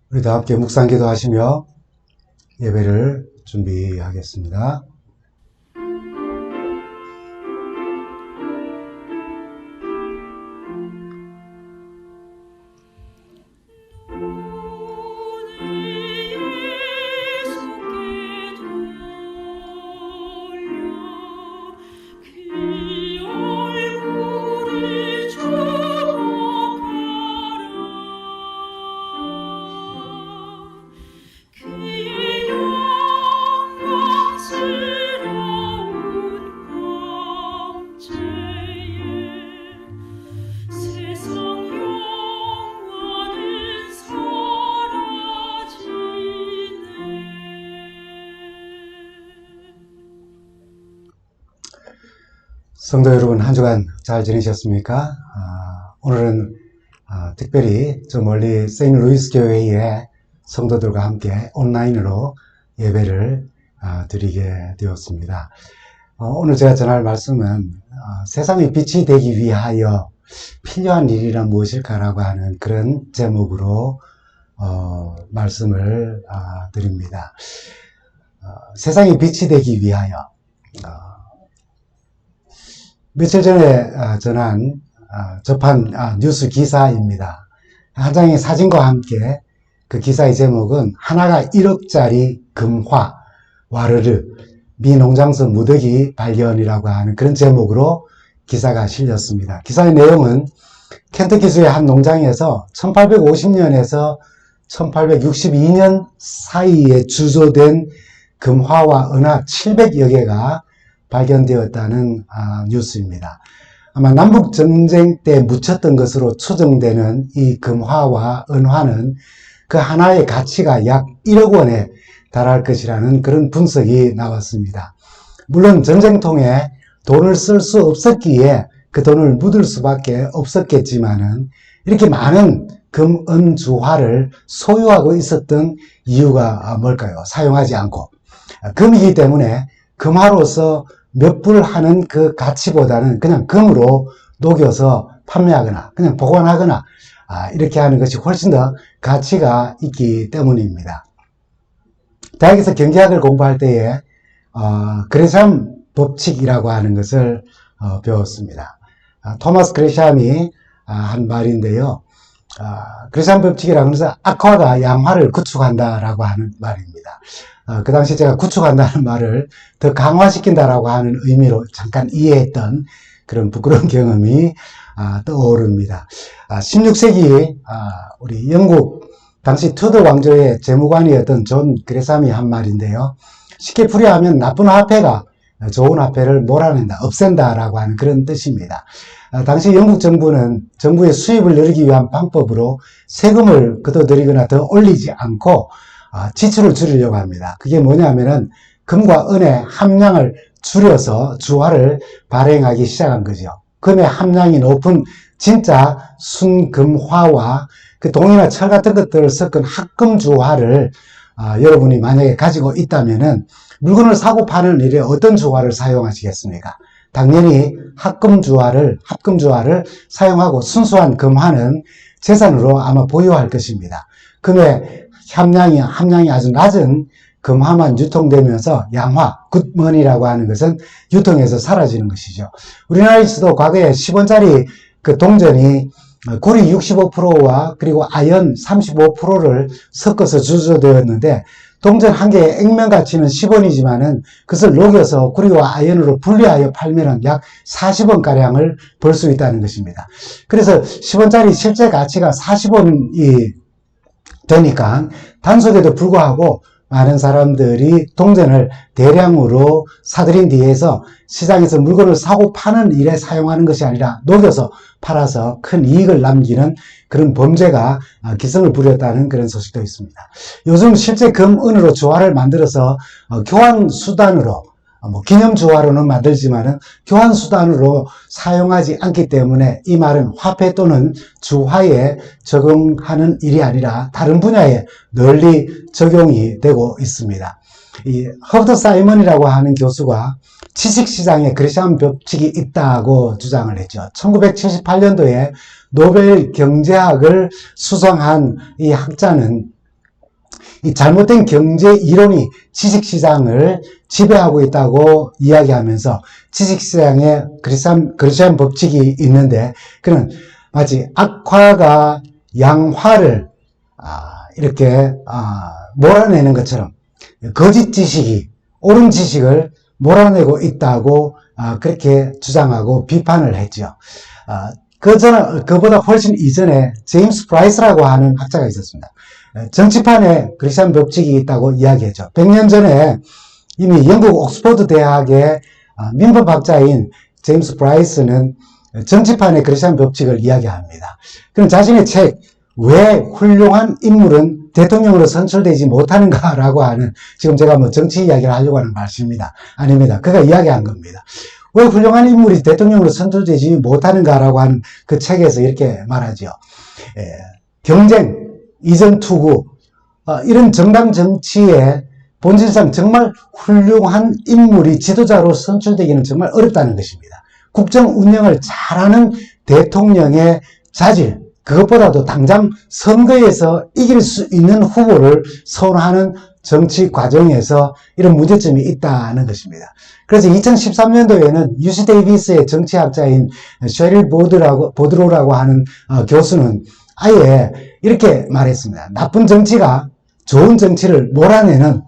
우리도 함께 묵상기도 하시며 예배를 준비하겠습니다. 성도 여러분, 한 주간 잘 지내셨습니까? 오늘은 특별히 저 멀리 세인트루이스 교회의 성도들과 함께 온라인으로 예배를 드리게 되었습니다. 오늘 제가 전할 말씀은 세상의 빛이 되기 위하여 필요한 일이란 무엇일까라고 하는 그런 제목으로 말씀을 드립니다. 세상의 빛이 되기 위하여 며칠 전에 접한 뉴스 기사입니다. 한 장의 사진과 함께 그 기사의 제목은 하나가 1억짜리 금화 와르르 미 농장서 무더기 발견이라고 하는 그런 제목으로 기사가 실렸습니다. 기사의 내용은 켄터키주의 한 농장에서 1850년에서 1862년 사이에 주조된 금화와 은화 700여 개가 발견되었다는 뉴스입니다. 아마 남북전쟁 때 묻혔던 것으로 추정되는 이 금화와 은화는 그 하나의 가치가 약 1억 원에 달할 것이라는 그런 분석이 나왔습니다. 물론 전쟁통에 돈을 쓸 수 없었기에 그 돈을 묻을 수밖에 없었겠지만은 이렇게 많은 금, 은, 주화를 소유하고 있었던 이유가 뭘까요? 사용하지 않고. 금이기 때문에 금화로서 몇 불 하는 그 가치보다는 그냥 금으로 녹여서 판매하거나 그냥 보관하거나 이렇게 하는 것이 훨씬 더 가치가 있기 때문입니다. 대학에서 경제학을 공부할 때에 그레샴 법칙이라고 하는 것을 배웠습니다. 토마스 그레샴이 한 말인데요. 그레샴 법칙이라고 해서 악화가 양화를 구축한다라고 하는 말입니다. 그 당시 제가 구축한다는 말을 더 강화시킨다라고 하는 의미로 잠깐 이해했던 그런 부끄러운 경험이 떠오릅니다. 16세기 우리 영국 당시 투더 왕조의 재무관이었던 존 그레샴이 한 말인데요. 쉽게 풀이하면 나쁜 화폐가 좋은 화폐를 몰아낸다, 없앤다라고 하는 그런 뜻입니다. 당시 영국 정부는 정부의 수입을 늘리기 위한 방법으로 세금을 걷어들이거나 더 올리지 않고 지출을 줄이려고 합니다. 그게 뭐냐면은 금과 은의 함량을 줄여서 주화를 발행하기 시작한 거죠. 금의 함량이 높은 진짜 순금화와 그 동이나 철 같은 것들을 섞은 합금주화를 여러분이 만약에 가지고 있다면은 물건을 사고 파는 일에 어떤 주화를 사용하시겠습니까? 당연히 합금주화를 사용하고 순수한 금화는 재산으로 아마 보유할 것입니다. 금의 함량이 아주 낮은 금화만 유통되면서 양화, 굿머니라고 하는 것은 유통에서 사라지는 것이죠. 우리나라에서도 과거에 10원짜리 그 동전이 구리 65%와 그리고 아연 35%를 섞어서 주조되었는데 동전 한 개의 액면 가치는 10원이지만은 그것을 녹여서 구리와 아연으로 분리하여 팔면은 약 40원가량을 벌 수 있다는 것입니다. 그래서 10원짜리 실제 가치가 40원이 되니까 단속에도 불구하고 많은 사람들이 동전을 대량으로 사들인 뒤에서 시장에서 물건을 사고 파는 일에 사용하는 것이 아니라 녹여서 팔아서 큰 이익을 남기는 그런 범죄가 기승을 부렸다는 그런 소식도 있습니다. 요즘 실제 금, 은으로 주화를 만들어서 교환 수단으로 기념 주화로는 만들지만은 교환 수단으로 사용하지 않기 때문에 이 말은 화폐 또는 주화에 적용하는 일이 아니라 다른 분야에 널리 적용이 되고 있습니다. 이 허버트 사이먼이라고 하는 교수가 지식시장에 그레샴 법칙이 있다고 주장을 했죠. 1978년도에 노벨 경제학을 수상한 이 학자는 이 잘못된 경제 이론이 지식시장을 지배하고 있다고 이야기하면서 지식시장에 그리스도한 법칙이 있는데, 그는 마치 악화가 양화를 이렇게 몰아내는 것처럼 거짓 지식이 옳은 지식을 몰아내고 있다고 그렇게 주장하고 비판을 했죠. 그보다 훨씬 이전에 제임스 프라이스라고 하는 학자가 있었습니다. 정치판에 그리스도한 법칙이 있다고 이야기했죠. 100년 전에 이미 영국 옥스퍼드 대학의 민법학자인 제임스 프라이스는 정치판에 그리스도한 법칙을 이야기합니다. 그는 자신의 책 왜 훌륭한 인물은 대통령으로 선출되지 못하는가라고 하는, 지금 제가 뭐 정치 이야기를 하려고 하는 말씀입니다. 아닙니다. 그가 이야기한 겁니다. 왜 훌륭한 인물이 대통령으로 선출되지 못하는가라고 하는 그 책에서 이렇게 말하죠. 경쟁, 이전 투구, 이런 정당 정치에 본질상 정말 훌륭한 인물이 지도자로 선출되기는 정말 어렵다는 것입니다. 국정 운영을 잘하는 대통령의 자질, 그것보다도 당장 선거에서 이길 수 있는 후보를 선호하는 정치 과정에서 이런 문제점이 있다는 것입니다. 그래서 2013년도에는 UC 데이비스의 정치학자인 셰릴 보드로라고 하는 교수는 아예 이렇게 말했습니다. 나쁜 정치가 좋은 정치를 몰아내는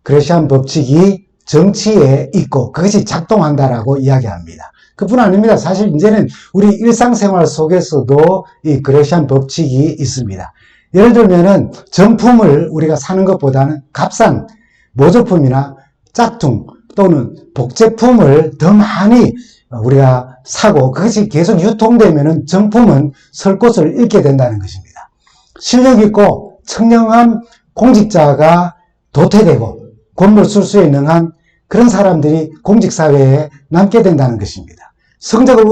그레시안 법칙이 정치에 있고 그것이 작동한다라고 이야기합니다. 그뿐 아닙니다. 사실 이제는 우리 일상생활 속에서도 이 그레시안 법칙이 있습니다. 예를 들면은 정품을 우리가 사는 것보다는 값싼 모조품이나 짝퉁 또는 복제품을 더 많이 우리가 사고 그것이 계속 유통되면은 정품은 설 곳을 잃게 된다는 것입니다. 실력 있고 청렴한 공직자가 도태되고 권물술수에 능한 그런 사람들이 공직사회에 남게 된다는 것입니다. 성적을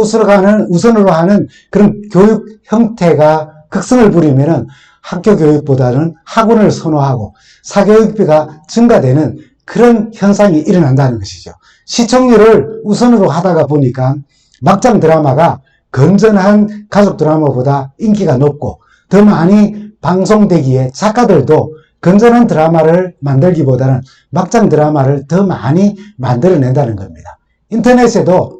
우선으로 하는 그런 교육 형태가 극성을 부리면은 학교 교육보다는 학원을 선호하고 사교육비가 증가되는 그런 현상이 일어난다는 것이죠. 시청률을 우선으로 하다가 보니까 막장 드라마가 건전한 가족 드라마보다 인기가 높고 더 많이 방송되기에 작가들도 건전한 드라마를 만들기보다는 막장 드라마를 더 많이 만들어낸다는 겁니다. 인터넷에도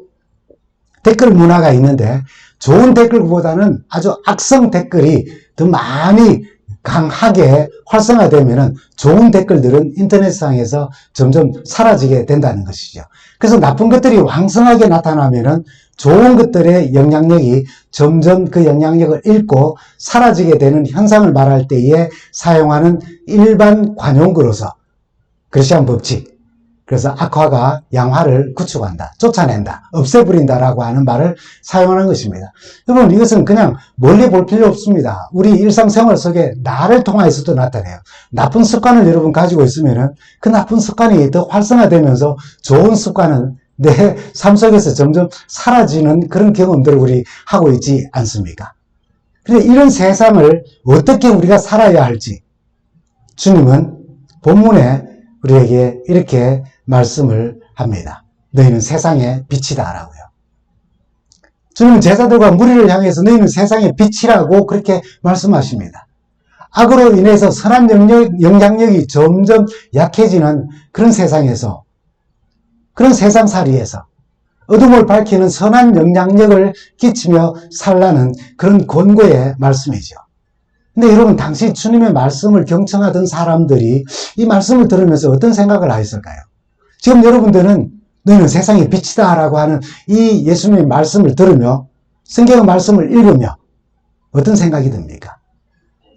댓글 문화가 있는데 좋은 댓글보다는 아주 악성 댓글이 더 많이 강하게 활성화되면은 좋은 댓글들은 인터넷상에서 점점 사라지게 된다는 것이죠. 그래서 나쁜 것들이 왕성하게 나타나면은 좋은 것들의 영향력이 점점 그 영향력을 잃고 사라지게 되는 현상을 말할 때에 사용하는 일반 관용구로서 그리스도한 법칙, 그래서 악화가 양화를 구축한다, 쫓아낸다, 없애버린다라고 하는 말을 사용하는 것입니다. 여러분, 이것은 그냥 멀리 볼 필요 없습니다. 우리 일상생활 속에 나를 통하여서도 나타내요. 나쁜 습관을 여러분 가지고 있으면은 그 나쁜 습관이 더 활성화되면서 좋은 습관은 내 삶 속에서 점점 사라지는 그런 경험들을 우리 하고 있지 않습니까? 그런데 이런 세상을 어떻게 우리가 살아야 할지 주님은 본문에 우리에게 이렇게 말씀을 합니다. 너희는 세상의 빛이다 라고요. 주님은 제자들과 무리를 향해서 너희는 세상의 빛이라고 그렇게 말씀하십니다. 악으로 인해서 선한 영향력이 점점 약해지는 그런 세상에서, 그런 세상살이에서 어둠을 밝히는 선한 영향력을 끼치며 살라는 그런 권고의 말씀이죠. 근데 여러분, 당시 주님의 말씀을 경청하던 사람들이 이 말씀을 들으면서 어떤 생각을 하였을까요? 지금 여러분들은 너희는 세상의 빛이다 라고 하는 이 예수님의 말씀을 들으며 성경의 말씀을 읽으며 어떤 생각이 듭니까?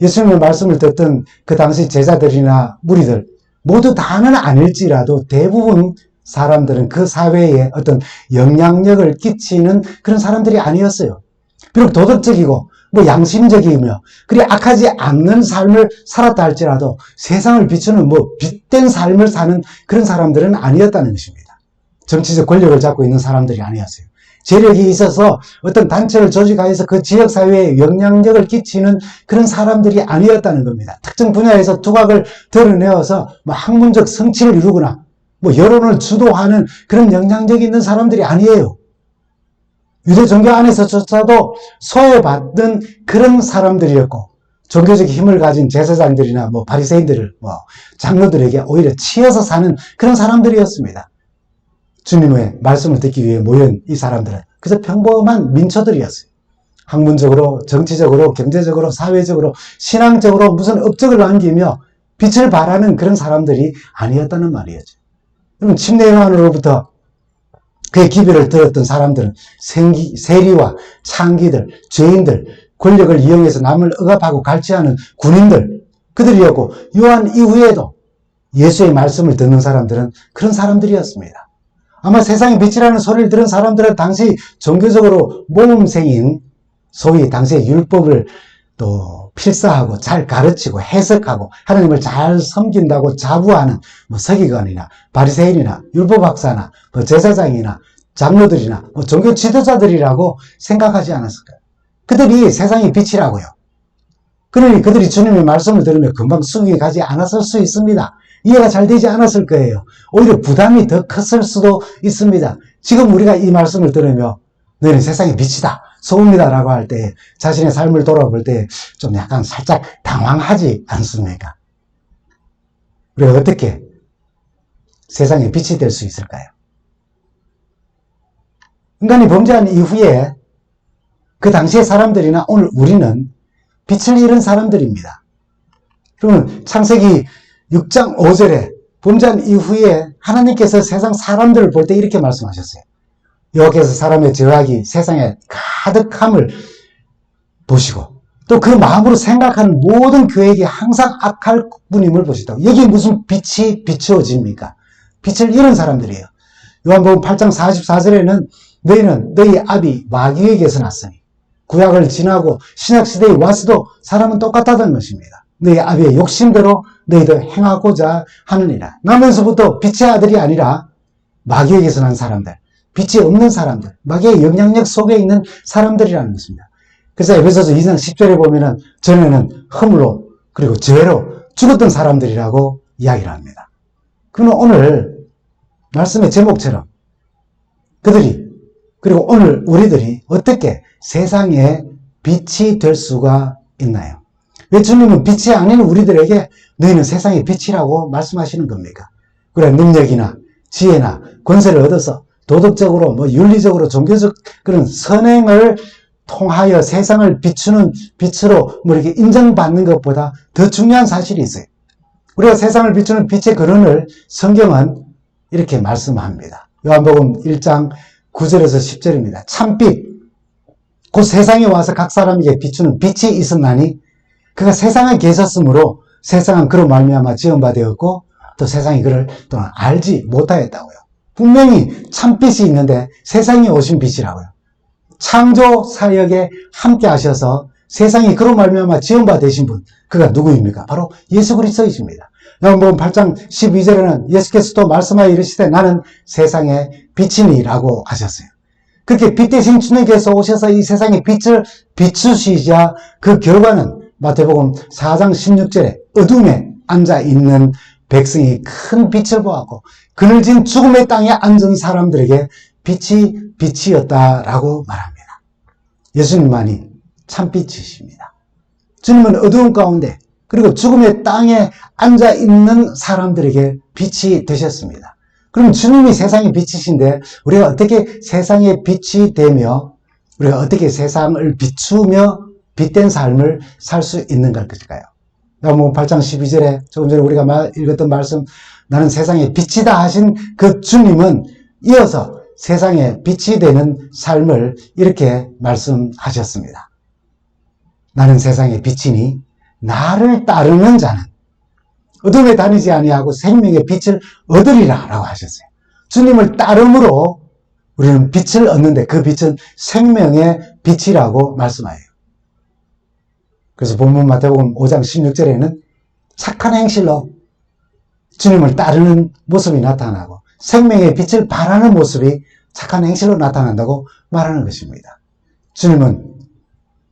예수님의 말씀을 듣던 그 당시 제자들이나 무리들 모두 다는 아닐지라도 대부분 사람들은 그 사회에 어떤 영향력을 끼치는 그런 사람들이 아니었어요. 비록 도덕적이고 양심적이며 그리 악하지 않는 삶을 살았다 할지라도 세상을 비추는 빛된 삶을 사는 그런 사람들은 아니었다는 것입니다. 정치적 권력을 잡고 있는 사람들이 아니었어요. 재력이 있어서 어떤 단체를 조직하여서 그 지역사회에 영향력을 끼치는 그런 사람들이 아니었다는 겁니다. 특정 분야에서 두각을 드러내어서 학문적 성취를 이루거나 여론을 주도하는 그런 영향력이 있는 사람들이 아니에요. 유대 종교 안에서조차도 소외받는 그런 사람들이었고 종교적 힘을 가진 제사장들이나 뭐 바리새인들을 뭐 장로들에게 오히려 치여서 사는 그런 사람들이었습니다. 주님의 말씀을 듣기 위해 모인 이 사람들은 그저 평범한 민초들이었어요. 학문적으로, 정치적으로, 경제적으로, 사회적으로, 신앙적으로 무슨 업적을 남기며 빛을 발하는 그런 사람들이 아니었다는 말이었죠. 그럼 침례 요한으로부터 그의 기별을 들었던 사람들은 세리와 창기들, 죄인들, 권력을 이용해서 남을 억압하고 갈취하는 군인들, 그들이었고, 요한 이후에도 예수의 말씀을 듣는 사람들은 그런 사람들이었습니다. 아마 세상의 빛이라는 소리를 들은 사람들은 당시 종교적으로 모범생인 소위 당시의 율법을 또 필사하고 잘 가르치고 해석하고 하나님을 잘 섬긴다고 자부하는 뭐 서기관이나 바리새인이나 율법학사나 뭐 제사장이나 장로들이나 뭐 종교 지도자들이라고 생각하지 않았을까요? 그들이 세상의 빛이라고요. 그러니 그들이 주님의 말씀을 들으면 금방 수긍이 가지 않았을 수 있습니다. 이해가 잘 되지 않았을 거예요. 오히려 부담이 더 컸을 수도 있습니다. 지금 우리가 이 말씀을 들으며 너희는 세상의 빛이다, 소금이다 라고 할 때 자신의 삶을 돌아볼 때 좀 약간 살짝 당황하지 않습니까? 우리가 어떻게 세상의 빛이 될 수 있을까요? 인간이 범죄한 이후에 그 당시의 사람들이나 오늘 우리는 빛을 잃은 사람들입니다. 그러면 창세기 6장 5절에 범죄한 이후에 하나님께서 세상 사람들을 볼 때 이렇게 말씀하셨어요. 여호와께서 사람의 죄악이 세상에 가득함을 보시고 또 그 마음으로 생각하는 모든 계획이 항상 악할 뿐임을 보시다고. 여기 무슨 빛이 비추어집니까? 빛을 잃은 사람들이에요. 요한복음 8장 44절에는 너희는 너희 아비 마귀에게서 났으니 구약을 지나고 신약시대에 와서도 사람은 똑같다는 것입니다. 너희 아비의 욕심대로 너희도 행하고자 하느니라. 나면서부터 빛의 아들이 아니라 마귀에게서 난 사람들, 빛이 없는 사람들, 마귀의 영향력 속에 있는 사람들이라는 것입니다. 그래서 에베소서 2장 10절에 보면은 전에는 허물로 그리고 죄로 죽었던 사람들이라고 이야기를 합니다. 그러면 오늘 말씀의 제목처럼 그들이 그리고 오늘 우리들이 어떻게 세상에 빛이 될 수가 있나요? 왜 주님은 빛이 아닌 우리들에게 너희는 세상의 빛이라고 말씀하시는 겁니까? 그래 능력이나 지혜나 권세를 얻어서 도덕적으로 뭐 윤리적으로 종교적 그런 선행을 통하여 세상을 비추는 빛으로 뭐 이렇게 인정받는 것보다 더 중요한 사실이 있어요. 우리가 세상을 비추는 빛의 근원을 성경은 이렇게 말씀합니다. 요한복음 1장 9절에서 10절입니다. 참빛 곧 세상에 와서 각 사람에게 비추는 빛이 있었나니 그가 세상에 계셨으므로 세상은 그로 말미암아 지은 바 되었고 또 세상이 그를 또한 알지 못하였다고요. 분명히 참빛이 있는데 세상에 오신 빛이라고요. 창조 사역에 함께 하셔서 세상이 그로 말미암아 지은 바 되신 분, 그가 누구입니까? 바로 예수 그리스도이십니다. 요한복음 8장 12절에는 예수께서 또 말씀하여 이르시되 나는 세상의 빛이니 라고 하셨어요. 그렇게 빛 대신 주님께서 오셔서 이 세상의 빛을 비추시자 그 결과는 마태복음 4장 16절에 어둠에 앉아있는 백성이 큰 빛을 보았고 그늘진 죽음의 땅에 앉은 사람들에게 빛이 빛이었다라고 말합니다. 예수님만이 참빛이십니다. 주님은 어두운 가운데 그리고 죽음의 땅에 앉아있는 사람들에게 빛이 되셨습니다. 그럼 주님이 세상의 빛이신데 우리가 어떻게 세상의 빛이 되며 우리가 어떻게 세상을 비추며 빛된 삶을 살 수 있는 것일까요? 요한복음 8장 12절에 조금 전에 우리가 읽었던 말씀 나는 세상의 빛이다 하신 그 주님은 이어서 세상에 빛이 되는 삶을 이렇게 말씀하셨습니다. 나는 세상의 빛이니 나를 따르는 자는 어둠에 다니지 아니하고 생명의 빛을 얻으리라 라고 하셨어요. 주님을 따름으로 우리는 빛을 얻는데 그 빛은 생명의 빛이라고 말씀하여요. 그래서 본문 마태복음 5장 16절에는 착한 행실로 주님을 따르는 모습이 나타나고 생명의 빛을 발하는 모습이 착한 행실로 나타난다고 말하는 것입니다. 주님은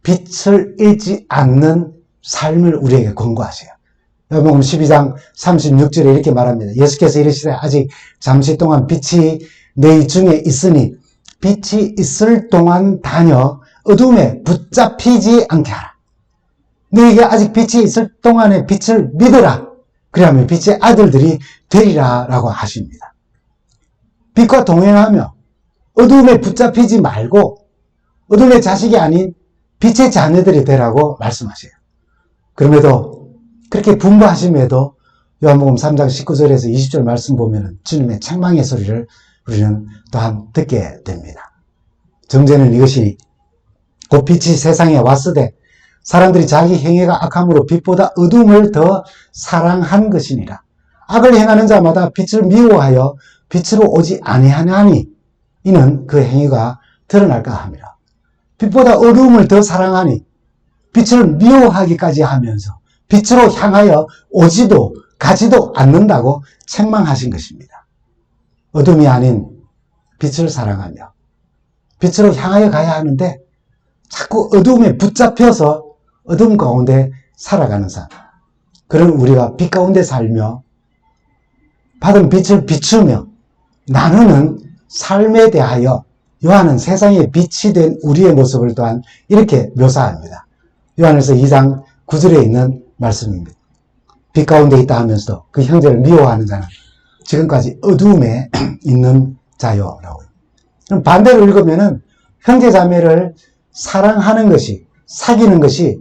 빛을 잃지 않는 삶을 우리에게 권고하세요. 요한복음 12장 36절에 이렇게 말합니다. 예수께서 이르시되 아직 잠시 동안 빛이 너희 중에 있으니 빛이 있을 동안 다녀 어둠에 붙잡히지 않게 하라. 너에게 아직 빛이 있을 동안에 빛을 믿어라. 그러면 빛의 아들들이 되리라 라고 하십니다. 빛과 동행하며 어두움에 붙잡히지 말고 어둠의 자식이 아닌 빛의 자녀들이 되라고 말씀하셔요. 그럼에도 그렇게 분부하심에도 요한복음 3장 19절에서 20절 말씀 보면 주님의 책망의 소리를 우리는 또한 듣게 됩니다. 정죄는 이것이 곧 빛이 세상에 왔으되 사람들이 자기 행위가 악함으로 빛보다 어둠을 더 사랑한 것이니라. 악을 행하는 자마다 빛을 미워하여 빛으로 오지 아니하나니 이는 그 행위가 드러날까 함이라. 빛보다 어두움을 더 사랑하니 빛을 미워하기까지 하면서 빛으로 향하여 오지도 가지도 않는다고 책망하신 것입니다. 어둠이 아닌 빛을 사랑하며 빛으로 향하여 가야 하는데 자꾸 어둠에 붙잡혀서 어둠 가운데 살아가는 삶. 그런 우리가 빛 가운데 살며 받은 빛을 비추며 나누는 삶에 대하여 요한은 세상의 빛이 된 우리의 모습을 또한 이렇게 묘사합니다. 요한에서 2장 9절에 있는 말씀입니다. 빛 가운데 있다 하면서도 그 형제를 미워하는 자는 지금까지 어두움에 있는 자요라고요. 그럼 반대로 읽으면은 형제 자매를 사랑하는 것이, 사귀는 것이,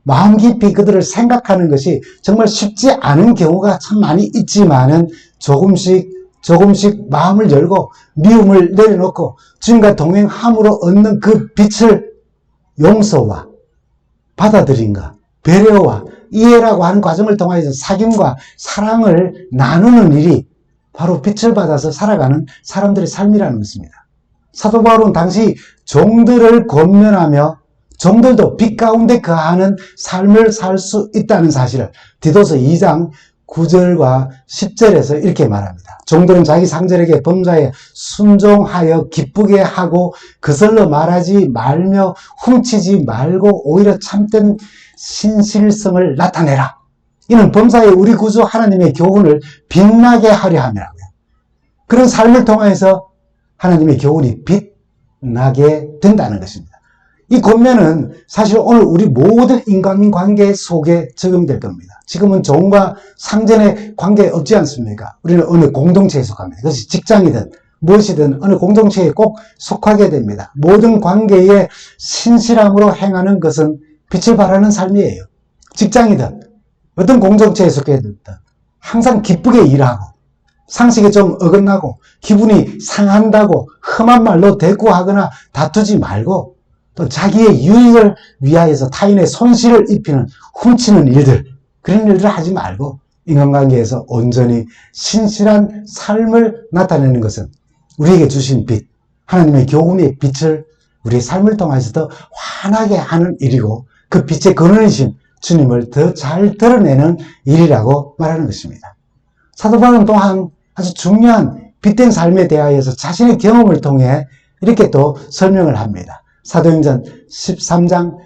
마음 깊이 그들을 생각하는 것이 정말 쉽지 않은 경우가 참 많이 있지만은 조금씩 마음을 열고 미움을 내려놓고 주님과 동행함으로 얻는 그 빛을 용서와 받아들임과 배려와 이해라고 하는 과정을 통해서 사귐과 사랑을 나누는 일이 바로 빛을 받아서 살아가는 사람들의 삶이라는 것입니다. 사도 바울은 당시 종들을 권면하며 종들도 빛 가운데 거하는 삶을 살 수 있다는 사실을 디도서 2장 9절과 10절에서 이렇게 말합니다. 종들은 자기 상절에게 범사에 순종하여 기쁘게 하고 거슬러 말하지 말며 훔치지 말고 오히려 참된 신실성을 나타내라. 이는 범사에 우리 구주 하나님의 교훈을 빛나게 하려 함이라고요. 그런 삶을 통해서 하나님의 교훈이 빛나게 된다는 것입니다. 이 권면은 사실 오늘 우리 모든 인간관계 속에 적용될 겁니다. 지금은 종과 상전의 관계 없지 않습니까? 우리는 어느 공동체에 속합니다. 그것이 직장이든 무엇이든 어느 공동체에 꼭 속하게 됩니다. 모든 관계에 신실함으로 행하는 것은 빛을 발하는 삶이에요. 직장이든 어떤 공동체에 속해 있든 항상 기쁘게 일하고 상식에 좀 어긋나고 기분이 상한다고 험한 말로 대꾸하거나 다투지 말고 또 자기의 유익을 위하여서 타인의 손실을 입히는 훔치는 일들, 그런 일들을 하지 말고 인간관계에서 온전히 신실한 삶을 나타내는 것은 우리에게 주신 빛, 하나님의 교훈의 빛을 우리의 삶을 통해서 더 환하게 하는 일이고 그 빛의 근원이신 주님을 더 잘 드러내는 일이라고 말하는 것입니다. 사도 바울은 또한 아주 중요한 빛된 삶에 대하여서 자신의 경험을 통해 이렇게 또 설명을 합니다. 사도행전 13장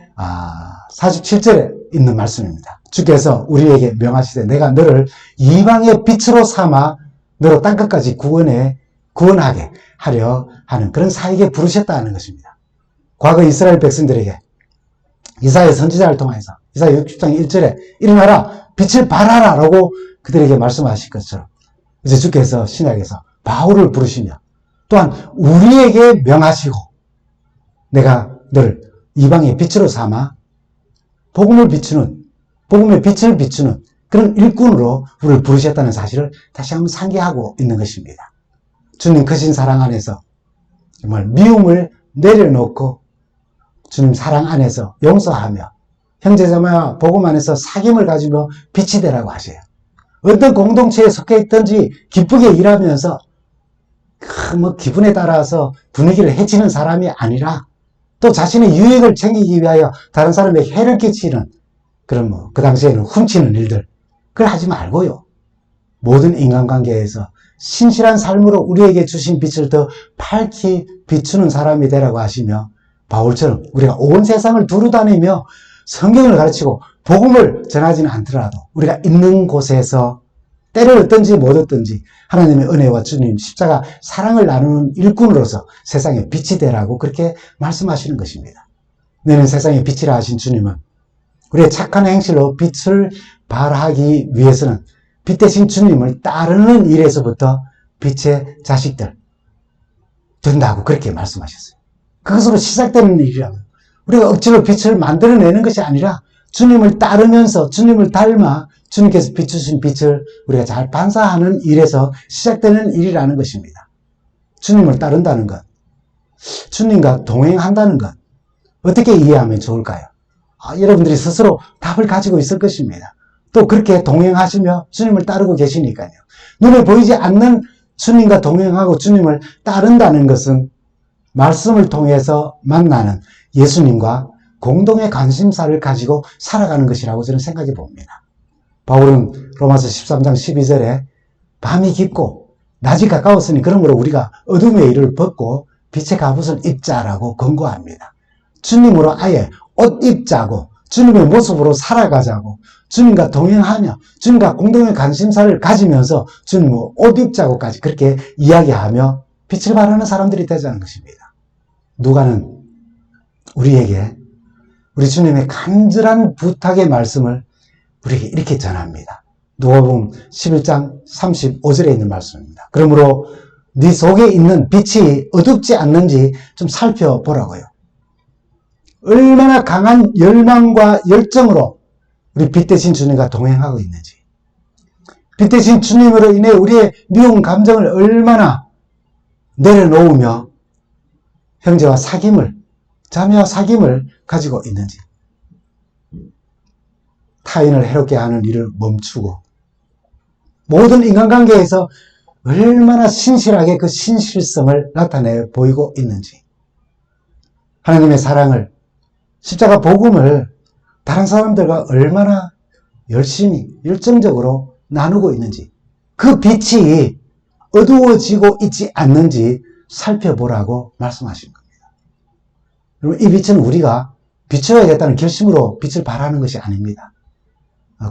47절에 있는 말씀입니다. 주께서 우리에게 명하시되 내가 너를 이방의 빛으로 삼아 너로 땅끝까지 구원하게 하려 하는 그런 사역에 부르셨다는 것입니다. 과거 이스라엘 백성들에게 이사야 선지자를 통해서 이사야 60장 1절에 일어나라 빛을 발하라 라고 그들에게 말씀하실 것처럼 이제 주께서 신약에서 바울을 부르시며 또한 우리에게 명하시고 내가 너를 이방의 빛으로 삼아 복음의 빛을 비추는 그런 일꾼으로 우리를 부르셨다는 사실을 다시 한번 상기하고 있는 것입니다. 주님 크신 사랑 안에서 정말 미움을 내려놓고 주님 사랑 안에서 용서하며 형제자매와 복음 안에서 사귐을 가지고 빛이 되라고 하세요. 어떤 공동체에 속해 있든지 기쁘게 일하면서 기분에 따라서 분위기를 해치는 사람이 아니라 또 자신의 유익을 챙기기 위하여 다른 사람에게 해를 끼치는 그런 그 당시에는 훔치는 일들 그걸 하지 말고요. 모든 인간관계에서 신실한 삶으로 우리에게 주신 빛을 더 밝히 비추는 사람이 되라고 하시며 바울처럼 우리가 온 세상을 두루다니며 성경을 가르치고 복음을 전하지는 않더라도 우리가 있는 곳에서 때를 얻든지 못 얻든지 하나님의 은혜와 주님 십자가 사랑을 나누는 일꾼으로서 세상에 빛이 되라고 그렇게 말씀하시는 것입니다. 너는 세상의 빛이라 하신 주님은 우리의 착한 행실로 빛을 발하기 위해서는 빛 대신 주님을 따르는 일에서부터 빛의 자식들 된다고 그렇게 말씀하셨어요. 그것으로 시작되는 일이라고요. 우리가 억지로 빛을 만들어내는 것이 아니라 주님을 따르면서 주님을 닮아 주님께서 비추신 빛을 우리가 잘 반사하는 일에서 시작되는 일이라는 것입니다. 주님을 따른다는 것, 주님과 동행한다는 것, 어떻게 이해하면 좋을까요? 여러분들이 스스로 답을 가지고 있을 것입니다. 또 그렇게 동행하시며 주님을 따르고 계시니까요. 눈에 보이지 않는 주님과 동행하고 주님을 따른다는 것은 말씀을 통해서 만나는 예수님과 공동의 관심사를 가지고 살아가는 것이라고 저는 생각해 봅니다. 바울은 로마서 13장 12절에 밤이 깊고 낮이 가까웠으니 그러므로 우리가 어둠의 일을 벗고 빛의 갑옷을 입자라고 권고합니다. 주님으로 아예 옷 입자고 주님의 모습으로 살아가자고 주님과 동행하며 주님과 공동의 관심사를 가지면서 주님으로 옷 입자고까지 그렇게 이야기하며 빛을 발하는 사람들이 되자는 것입니다. 누가는 우리에게 우리 주님의 간절한 부탁의 말씀을 우리에게 이렇게 전합니다. 누가복음 11장 35절에 있는 말씀입니다. 그러므로 네 속에 있는 빛이 어둡지 않는지 좀 살펴보라고요. 얼마나 강한 열망과 열정으로 우리 빛 대신 주님과 동행하고 있는지, 빛 대신 주님으로 인해 우리의 미운 감정을 얼마나 내려놓으며 형제와 사귐을, 자매와 사귐을 가지고 있는지, 타인을 해롭게 하는 일을 멈추고 모든 인간관계에서 얼마나 신실하게 그 신실성을 나타내 보이고 있는지, 하나님의 사랑을, 십자가 복음을 다른 사람들과 얼마나 열심히 열정적으로 나누고 있는지, 그 빛이 어두워지고 있지 않는지 살펴보라고 말씀하신 겁니다. 여러분, 이 빛은 우리가 비춰야겠다는 결심으로 빛을 발하는 것이 아닙니다.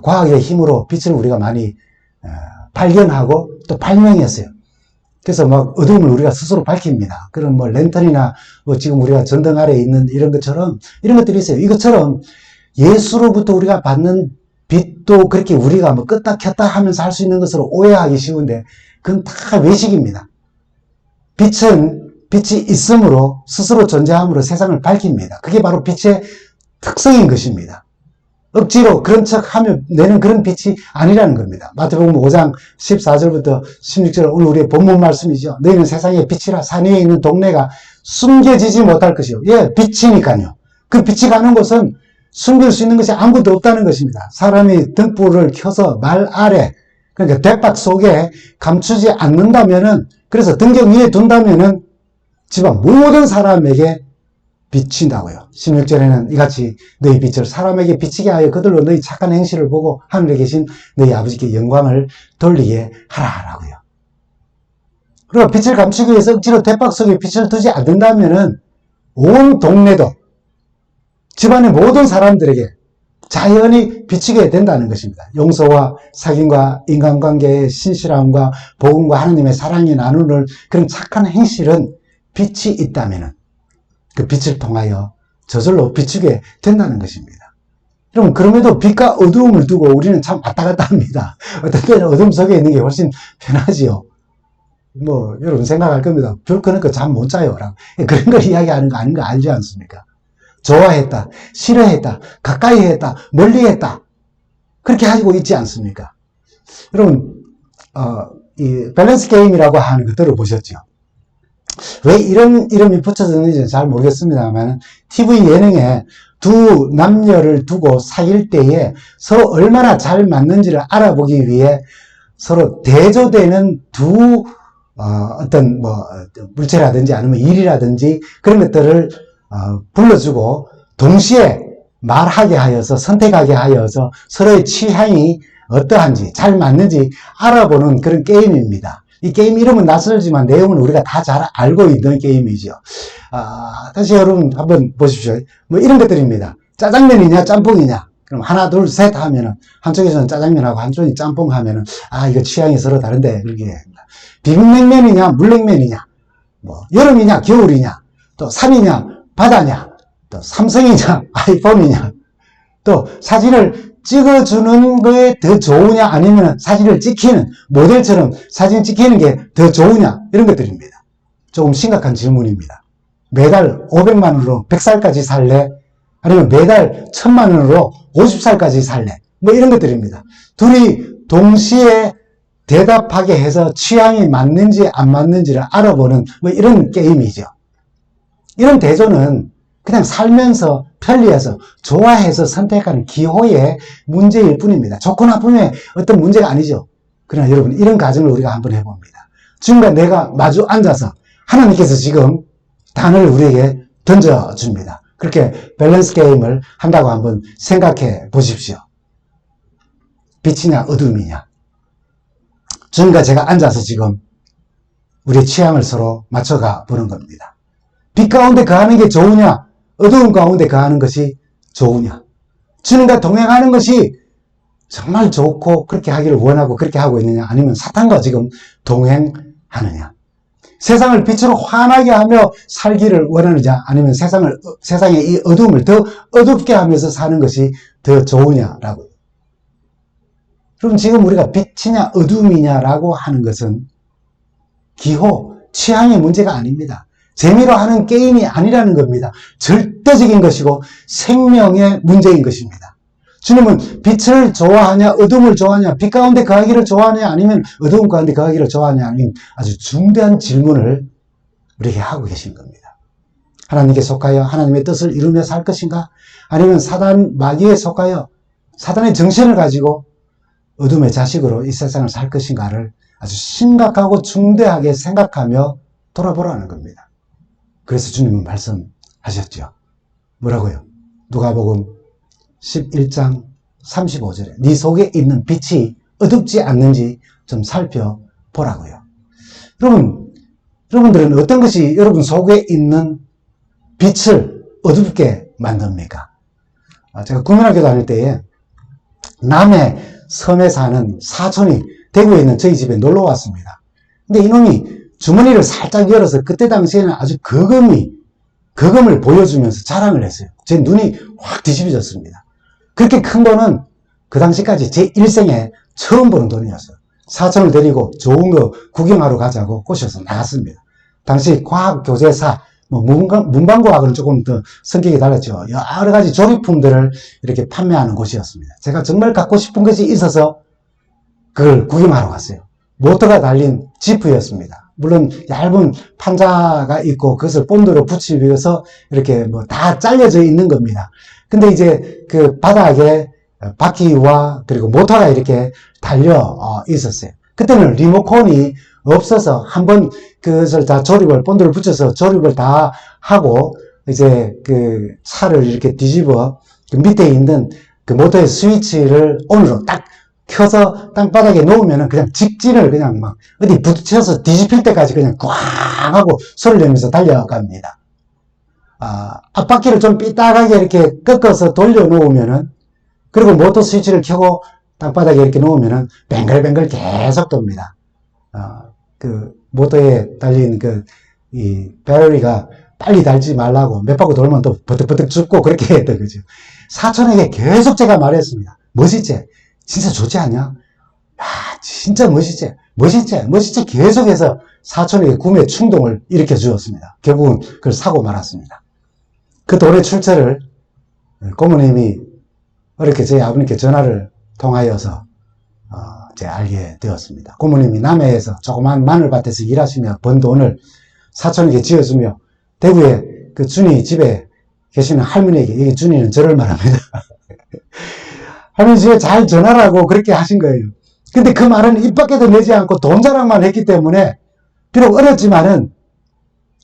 과학의 힘으로 빛을 우리가 많이 발견하고 또 발명했어요. 그래서 막 어둠을 우리가 스스로 밝힙니다. 그런 뭐 랜턴이나 뭐 지금 우리가 전등 아래에 있는 이런 것처럼 이런 것들이 있어요. 이것처럼 예수로부터 우리가 받는 빛도 그렇게 우리가 뭐 껐다 켰다 하면서 할 수 있는 것으로 오해하기 쉬운데 그건 다 외식입니다. 빛은 빛이 있음으로 스스로 존재함으로 세상을 밝힙니다. 그게 바로 빛의 특성인 것입니다. 억지로 그런 척 하며 내는 그런 빛이 아니라는 겁니다. 마태복음 5장 14절부터 16절 오늘 우리의 본문 말씀이죠. 너희는 세상의 빛이라 산 위에 있는 동네가 숨겨지지 못할 것이요. 예, 빛이니까요. 그 빛이 가는 곳은 숨길 수 있는 것이 아무것도 없다는 것입니다. 사람이 등불을 켜서 말 아래, 그러니까 대박 속에 감추지 않는다면은, 그래서 등경 위에 둔다면은 집안 모든 사람에게 비친다고요. 16절에는 이같이 너희 빛을 사람에게 비치게 하여 그들로 너희 착한 행실을 보고 하늘에 계신 너희 아버지께 영광을 돌리게 하라라고요. 그리고 빛을 감추기 위해서 억지로 대박 속에 빛을 두지 않는다면은 온 동네도 집안의 모든 사람들에게 자연히 비치게 된다는 것입니다. 용서와 사귐과 인간관계의 신실함과 복음과 하나님의 사랑이 나누는 그런 착한 행실은 빛이 있다면은 그 빛을 통하여 저절로 비추게 된다는 것입니다. 여러분, 그럼에도 빛과 어두움을 두고 우리는 참 왔다 갔다 합니다. 어떤 때는 어둠 속에 있는 게 훨씬 편하지요. 뭐, 여러분 생각할 겁니다. 불 끄니까 잠 못 자요. 라고. 그런 걸 이야기하는 거 아닌 거 알지 않습니까? 좋아했다, 싫어했다, 가까이 했다, 멀리 했다. 그렇게 하고 있지 않습니까? 여러분, 이 밸런스 게임이라고 하는 거 들어보셨죠? 왜 이런 이름이 붙여졌는지는 잘 모르겠습니다만 TV 예능에 두 남녀를 두고 사귈 때에 서로 얼마나 잘 맞는지를 알아보기 위해 서로 대조되는 두 어떤 뭐 물체라든지 아니면 일이라든지 그런 것들을 불러주고 동시에 말하게 하여서 선택하게 하여서 서로의 취향이 어떠한지 잘 맞는지 알아보는 그런 게임입니다. 이 게임 이름은 낯설지만 내용은 우리가 다 잘 알고 있는 게임이죠. 다시 여러분 한번 보십시오. 뭐 이런 것들입니다. 짜장면이냐 짬뽕이냐. 그럼 하나 둘 셋 하면은 한쪽에서는 짜장면하고 한쪽이 짬뽕 하면은 이거 취향이 서로 다른데 그렇게 됩니다. 비빔냉면이냐 물냉면이냐. 뭐 여름이냐 겨울이냐. 또 산이냐 바다냐. 또 삼성이냐 아이폰이냐. 또 사진을 찍어주는 거에 더 좋으냐 아니면 사진을 찍히는 모델처럼 사진 찍히는 게 더 좋으냐 이런 것들입니다. 조금 심각한 질문입니다. 매달 500만 원으로 100살까지 살래? 아니면 매달 1000만 원으로 50살까지 살래? 뭐 이런 것들입니다. 둘이 동시에 대답하게 해서 취향이 맞는지 안 맞는지를 알아보는 뭐 이런 게임이죠. 이런 대조는 그냥 살면서 편리해서 좋아해서 선택하는 기호의 문제일 뿐입니다. 좋고 나쁨의 어떤 문제가 아니죠. 그러나 여러분 이런 가정을 우리가 한번 해봅니다. 지금과 내가 마주 앉아서 하나님께서 지금 단어를 우리에게 던져줍니다. 그렇게 밸런스 게임을 한다고 한번 생각해 보십시오. 빛이냐 어둠이냐. 주님과 제가 앉아서 지금 우리의 취향을 서로 맞춰가 보는 겁니다. 빛 가운데 거하는 게 좋으냐 어두운 가운데 거하는 것이 좋으냐. 주님과 동행하는 것이 정말 좋고 그렇게 하기를 원하고 그렇게 하고 있느냐 아니면 사탄과 지금 동행하느냐. 세상을 빛으로 환하게 하며 살기를 원하느냐 아니면 세상의 이 어둠을 더 어둡게 하면서 사는 것이 더 좋으냐라고. 그럼 지금 우리가 빛이냐 어둠이냐라고 하는 것은 기호, 취향의 문제가 아닙니다. 재미로 하는 게임이 아니라는 겁니다. 절대적인 것이고 생명의 문제인 것입니다. 주님은 빛을 좋아하냐 어둠을 좋아하냐 빛 가운데 거하기를 좋아하냐 아니면 어두운 가운데 거하기를 좋아하냐 아니면 아주 중대한 질문을 우리에게 하고 계신 겁니다. 하나님께 속하여 하나님의 뜻을 이루며 살 것인가 아니면 사단 마귀에 속하여 사단의 정신을 가지고 어둠의 자식으로 이 세상을 살 것인가를 아주 심각하고 중대하게 생각하며 돌아보라는 겁니다. 그래서 주님은 말씀하셨죠. 뭐라고요? 누가복음 11장 35절에 네 속에 있는 빛이 어둡지 않는지 좀 살펴보라고요. 여러분들은 어떤 것이 여러분 속에 있는 빛을 어둡게 만듭니까? 제가 국민학교 다닐 때에 남해 섬에 사는 사촌이 대구에 있는 저희 집에 놀러 왔습니다. 근데 이놈이 주머니를 살짝 열어서 그때 당시에는 아주 거금을 보여주면서 자랑을 했어요. 제 눈이 확 뒤집어졌습니다. 그렇게 큰 돈은 그 당시까지 제 일생에 처음 보는 돈이었어요. 사촌을 데리고 좋은 거 구경하러 가자고 꼬셔서 나갔습니다. 당시 과학교재사, 문방구하고는 조금 더 성격이 달랐죠. 여러 가지 조립품들을 이렇게 판매하는 곳이었습니다. 제가 정말 갖고 싶은 것이 있어서 그걸 구경하러 갔어요. 모터가 달린 지프였습니다. 물론 얇은 판자가 있고 그것을 본드로 붙이면서 이렇게 뭐 다 잘려져 있는 겁니다. 근데 이제 그 바닥에 바퀴와 그리고 모터가 이렇게 달려 있었어요. 그때는 리모컨이 없어서 한번 그것을 다 본드를 붙여서 조립을 다 하고 이제 그 차를 이렇게 뒤집어 그 밑에 있는 그 모터의 스위치를 온으로 딱 켜서 땅바닥에 놓으면은 그냥 직진을 그냥 막 어디 부딪혀서 뒤집힐 때까지 그냥 꽝 하고 소리를 내면서 달려갑니다. 앞바퀴를 좀 삐딱하게 이렇게 꺾어서 돌려놓으면은 그리고 모터 스위치를 켜고 땅바닥에 이렇게 놓으면은 뱅글뱅글 계속 돕니다. 그 모터에 달린 이 배터리가 빨리 달지 말라고 몇 바퀴 돌면 또 버득버득 죽고 그렇게 했던 거죠. 사촌에게 계속 제가 말했습니다. 멋있지? 진짜 좋지 않냐? 야, 진짜 멋있지? 멋있지? 계속해서 사촌에게 구매 충동을 일으켜 주었습니다. 결국은 그걸 사고 말았습니다. 그 돈의 출처를 고모님이 어렵게 저희 아버님께 전화를 통하여서 제가 알게 되었습니다. 고모님이 남해에서 조그만 마늘밭에서 일하시며 번 돈을 사촌에게 지어주며 대구에 그 준이 집에 계시는 할머니에게, 이게 준이는 저를 말합니다. 할머니 집에 잘 전하라고 그렇게 하신 거예요. 근데 그 말은 입 밖에도 내지 않고 돈 자랑만 했기 때문에 비록 어렵지만은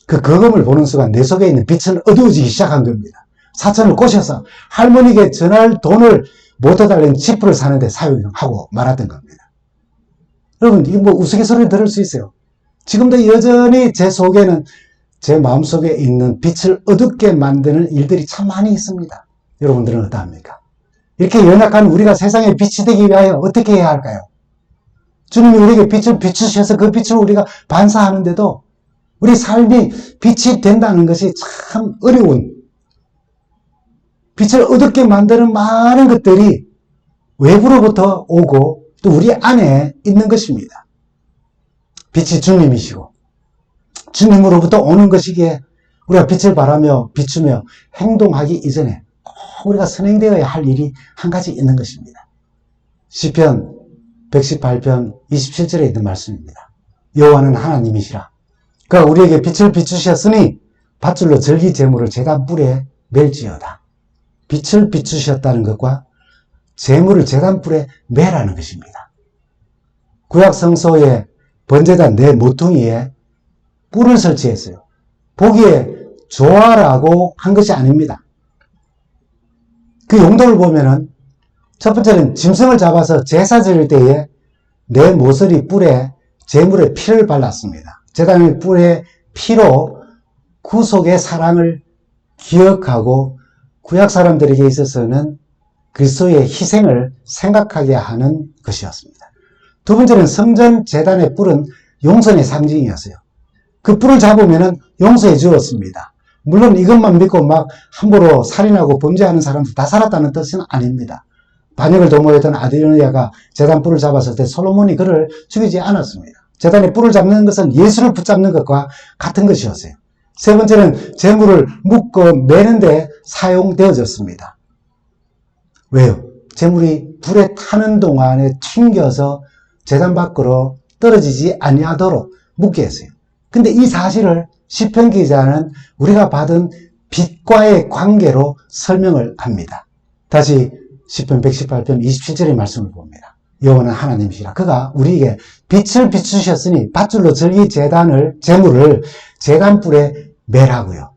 그 거금을 보는 순간 내 속에 있는 빛은 어두워지기 시작한 겁니다. 사촌을 꼬셔서 할머니에게 전할 돈을 모터 달린 지프를 사는데 사용하고 말았던 겁니다. 여러분, 이거 뭐 우스갯소리 들을 수 있어요. 지금도 여전히 제 속에는 제 마음속에 있는 빛을 어둡게 만드는 일들이 참 많이 있습니다. 여러분들은 어떠합니까? 이렇게 연약한 우리가 세상에 빛이 되기 위하여 어떻게 해야 할까요? 주님이 우리에게 빛을 비추셔서 그 빛을 우리가 반사하는데도 우리 삶이 빛이 된다는 것이 참 어려운 빛을 어둡게 만드는 많은 것들이 외부로부터 오고 또 우리 안에 있는 것입니다. 빛이 주님이시고 주님으로부터 오는 것이기에 우리가 빛을 발하며 비추며 행동하기 이전에 꼭 우리가 선행되어야 할 일이 한 가지 있는 것입니다. 시편 118편 27절에 있는 말씀입니다. 여호와는 하나님이시라. 그가 우리에게 빛을 비추셨으니 밧줄로 절기 제물을 제단불에 멜지어다. 빛을 비추셨다는 것과 제물을 제단불에 매라는 것입니다. 구약 성소의 번제단 네 모퉁이에 뿔을 설치했어요. 보기에 좋아라고 한 것이 아닙니다. 그 용도를 보면은 첫 번째는 짐승을 잡아서 제사 드릴 때에 내 모서리 뿔에 제물의 피를 발랐습니다. 제단의 뿔의 피로 구속의 사랑을 기억하고 구약 사람들에게 있어서는 그리스도의 희생을 생각하게 하는 것이었습니다. 두 번째는 성전 제단의 뿔은 용서의 상징이었어요. 그 뿔을 잡으면 용서해 주었습니다. 물론 이것만 믿고 막 함부로 살인하고 범죄하는 사람도 다 살았다는 뜻은 아닙니다. 반역을 도모했던 아도니아가 제단 뿔을 잡았을 때 솔로몬이 그를 죽이지 않았습니다. 제단의 뿔을 잡는 것은 예수를 붙잡는 것과 같은 것이었어요. 세 번째는 제물을 묶어 매는데 사용되어졌습니다. 왜요? 제물이 불에 타는 동안에 튕겨서 제단 밖으로 떨어지지 아니하도록 묶게 했어요. 근데 이 사실을 시편 기자는 우리가 받은 빛과의 관계로 설명을 합니다. 다시 시편 118편 27절의 말씀을 봅니다. 여호와는 하나님이시라. 그가 우리에게 빛을 비추셨으니 밧줄로 절기 제물을 제단불에 매라고요.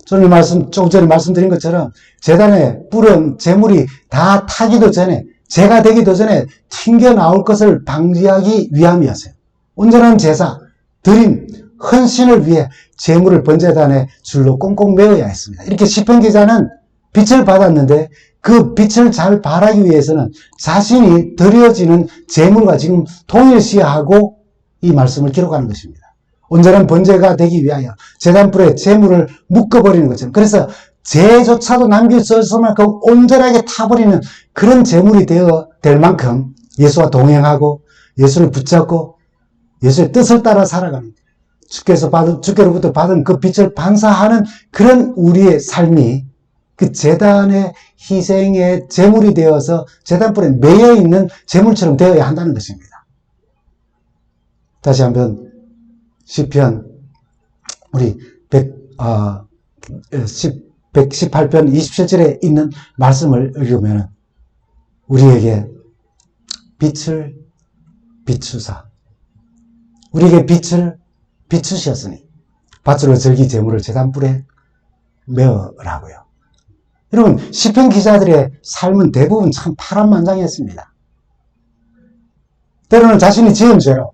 조금 전에 말씀드린 것처럼 제단의 뿔은 제물이 다 타기도 전에, 제가 되기도 전에 튕겨나올 것을 방지하기 위함이었어요. 온전한 제사, 드림, 헌신을 위해 제물을 번제단에 줄로 꽁꽁 메어야 했습니다. 이렇게 시편 기자는 빛을 받았는데 그 빛을 잘 발하기 위해서는 자신이 드려지는 제물과 지금 동일시하고 이 말씀을 기록하는 것입니다. 온전한 번제가 되기 위하여 제단불에 제물을 묶어버리는 것처럼, 그래서 죄조차도 남길 수 없을 만큼 온전하게 타버리는 그런 제물이 되어 될 만큼 예수와 동행하고 예수를 붙잡고 예수의 뜻을 따라 살아가는, 주께로부터 받은 그 빛을 반사하는 그런 우리의 삶이 그 제단의 희생의 제물이 되어서 제단불에 매여 있는 제물처럼 되어야 한다는 것입니다. 다시 한번 시편 우리 118편 27절에 있는 말씀을 읽으면 우리에게 빛을 비추사, 우리에게 빛을 비추셨으니 밧줄로 절기 제물을 제단불에 메어라고요. 여러분, 시편 기자들의 삶은 대부분 참 파란만장했습니다. 때로는 자신이 지은 죄로,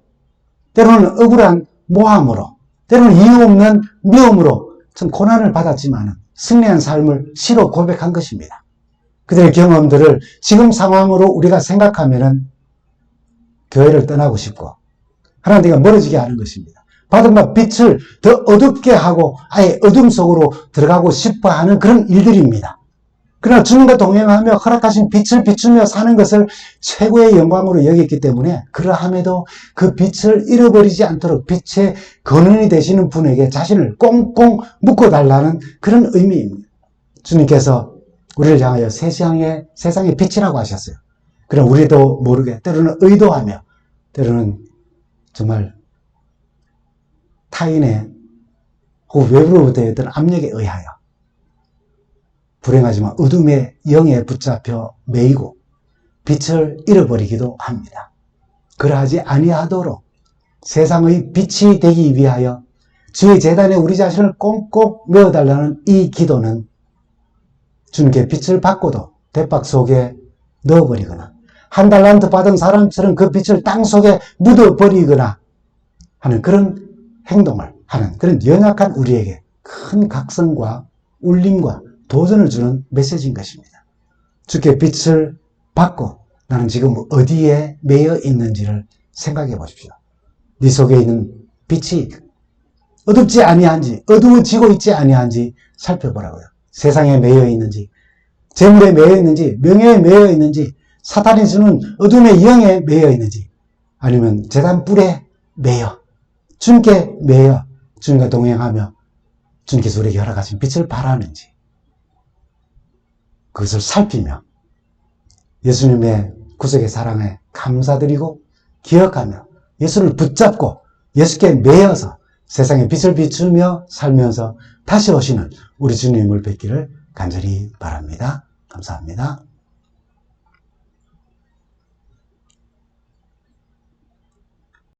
때로는 억울한 모함으로, 때로는 이유 없는 미움으로 참 고난을 받았지만 승리한 삶을 시로 고백한 것입니다. 그들의 경험들을 지금 상황으로 우리가 생각하면은 교회를 떠나고 싶고 하나님과 멀어지게 하는 것입니다. 받은 바 빛을 더 어둡게 하고 아예 어둠 속으로 들어가고 싶어 하는 그런 일들입니다. 그러나 주님과 동행하며 허락하신 빛을 비추며 사는 것을 최고의 영광으로 여겼기 때문에 그러함에도 그 빛을 잃어버리지 않도록 빛의 근원이 되시는 분에게 자신을 꽁꽁 묶어달라는 그런 의미입니다. 주님께서 우리를 향하여 세상의 빛이라고 하셨어요. 그럼 우리도 모르게 때로는 의도하며 때로는 정말 타인의 혹은 외부로부터의 어떤 압력에 의하여 불행하지만 어둠의 영에 붙잡혀 매이고 빛을 잃어버리기도 합니다. 그러하지 아니하도록 세상의 빛이 되기 위하여 주의 제단에 우리 자신을 꽁꽁 메어달라는 이 기도는 주님께 빛을 받고도 대박 속에 넣어버리거나 한 달란트 받은 사람처럼 그 빛을 땅 속에 묻어버리거나 하는 그런 행동을 하는 그런 연약한 우리에게 큰 각성과 울림과 도전을 주는 메시지인 것입니다. 주께 빛을 받고 나는 지금 어디에 매여 있는지를 생각해 보십시오. 네 속에 있는 빛이 어둡지 아니한지, 어두워지고 있지 아니한지 살펴보라고요. 세상에 매여 있는지, 재물에 매여 있는지, 명예에 매여 있는지, 사탄이 주는 어둠의 영에 매여 있는지, 아니면 제단 뿔에 매여 주님께 매여 주님과 동행하며 주님께서 우리에게 허락하신 빛을 발하는지, 그것을 살피며 예수님의 구속의 사랑에 감사드리고 기억하며 예수를 붙잡고 예수께 매여서 세상에 빛을 비추며 살면서 다시 오시는 우리 주님을 뵙기를 간절히 바랍니다. 감사합니다.